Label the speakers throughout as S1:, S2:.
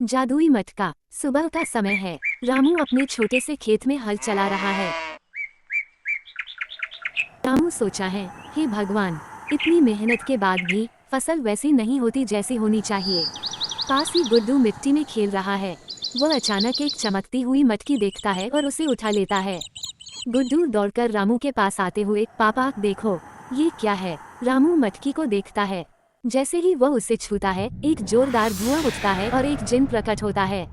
S1: जादुई मटका। सुबह का समय है। रामू अपने छोटे से खेत में हल चला रहा है। रामू सोचा है, हे भगवान, इतनी मेहनत के बाद भी फसल वैसी नहीं होती जैसी होनी चाहिए। पास ही गुड्डू मिट्टी में खेल रहा है। वह अचानक एक चमकती हुई मटकी देखता है और उसे उठा लेता है। गुड्डू दौड़कर रामू के पास आते हुए, पापा देखो, ये क्या है। रामू मटकी को देखता है। जैसे ही वह उसे छूता है, एक जोरदार धुआं उठता है और एक जिन प्रकट होता है।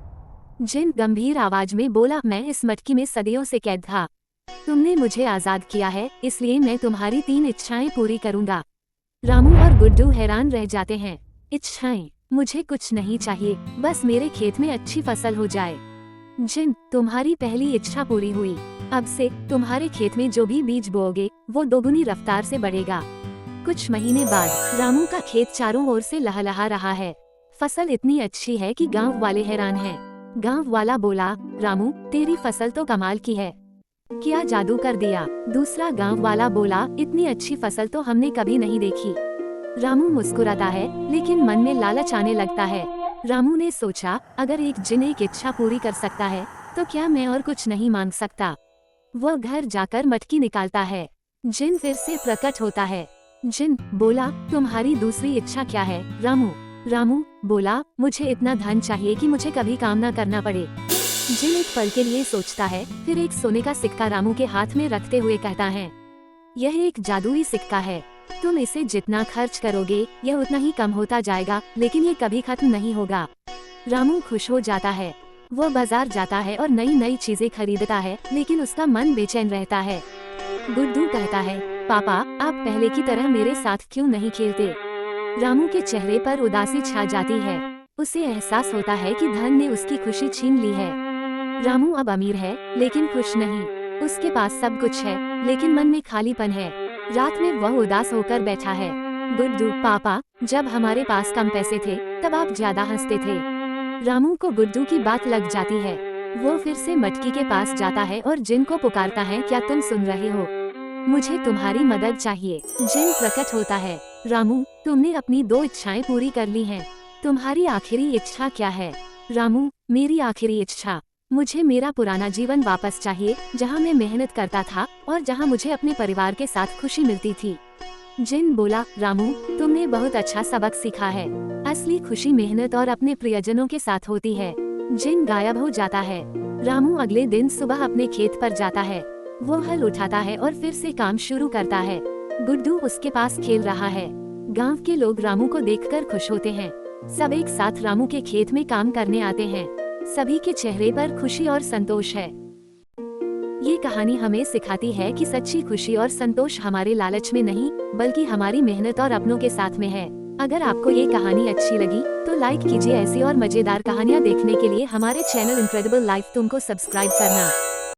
S1: जिन गंभीर आवाज में बोला, मैं इस मटकी में सदियों से कैद था। तुमने मुझे आजाद किया है, इसलिए मैं तुम्हारी 3 इच्छाएं पूरी करूंगा। रामू और गुड्डू हैरान रह जाते हैं। इच्छाएं? मुझे कुछ नहीं चाहिए, बस मेरे खेत में अच्छी फसल हो जाए। जिन, तुम्हारी पहली इच्छा पूरी हुई। अब से तुम्हारे खेत में जो भी बीज बोओगे वो दोगुनी रफ्तार से बढ़ेगा। कुछ महीने बाद रामू का खेत चारों ओर से लहलहा रहा है। फसल इतनी अच्छी है कि गांव वाले हैरान हैं। गांव वाला बोला, रामू, तेरी फसल तो कमाल की है, क्या जादू कर दिया। दूसरा गांव वाला बोला, इतनी अच्छी फसल तो हमने कभी नहीं देखी। रामू मुस्कुराता है, लेकिन मन में लालच आने लगता है। रामू ने सोचा, अगर एक जिन एक इच्छा पूरी कर सकता है तो क्या मैं और कुछ नहीं मांग सकता। वह घर जाकर मटकी निकालता है। जिन फिर से प्रकट होता है। जिन बोला, तुम्हारी दूसरी इच्छा क्या है रामू बोला, मुझे इतना धन चाहिए कि मुझे कभी काम न करना पड़े। जिन एक पल के लिए सोचता है, फिर एक सोने का सिक्का रामू के हाथ में रखते हुए कहता है, यह एक जादुई सिक्का है, तुम इसे जितना खर्च करोगे यह उतना ही कम होता जाएगा, लेकिन ये कभी खत्म नहीं होगा। रामू खुश हो जाता है। वह बाजार जाता है और नई नई चीजें खरीदता है, लेकिन उसका मन बेचैन रहता है। गुड्डू कहता है, पापा, आप पहले की तरह मेरे साथ क्यों नहीं खेलते। रामू के चेहरे पर उदासी छा जाती है। उसे एहसास होता है कि धन ने उसकी खुशी छीन ली है। रामू अब अमीर है, लेकिन खुश नहीं। उसके पास सब कुछ है, लेकिन मन में खालीपन है। रात में वह उदास होकर बैठा है। गुड्डू, पापा, जब हमारे पास कम पैसे थे तब आप ज्यादा हंसते थे। रामू को गुड्डू की बात लग जाती है। वो फिर से मटकी के पास जाता है और जिन को पुकारता है, क्या तुम सुन रहे हो, मुझे तुम्हारी मदद चाहिए। जिन प्रकट होता है। रामू, तुमने अपनी 2 इच्छाएं पूरी कर ली हैं। तुम्हारी आखिरी इच्छा क्या है। रामू, मेरी आखिरी इच्छा, मुझे मेरा पुराना जीवन वापस चाहिए, जहां मैं मेहनत करता था और जहां मुझे अपने परिवार के साथ खुशी मिलती थी। जिन बोला, रामू, तुमने बहुत अच्छा सबक सीखा है। असली खुशी मेहनत और अपने प्रियजनों के साथ होती है। जिन गायब हो जाता है। रामू अगले दिन सुबह अपने खेत पर जाता है। वो हल उठाता है और फिर से काम शुरू करता है। गुड्डू उसके पास खेल रहा है। गांव के लोग रामू को देखकर खुश होते हैं। सब एक साथ रामू के खेत में काम करने आते हैं। सभी के चेहरे पर खुशी और संतोष है। ये कहानी हमें सिखाती है कि सच्ची खुशी और संतोष हमारे लालच में नहीं, बल्कि हमारी मेहनत और अपनों के साथ में है। अगर आपको ये कहानी अच्छी लगी तो लाइक कीजिए। ऐसी और मजेदार कहानियाँ देखने के लिए हमारे चैनल इनक्रेडिबल लाइफ तुमको सब्सक्राइब करना।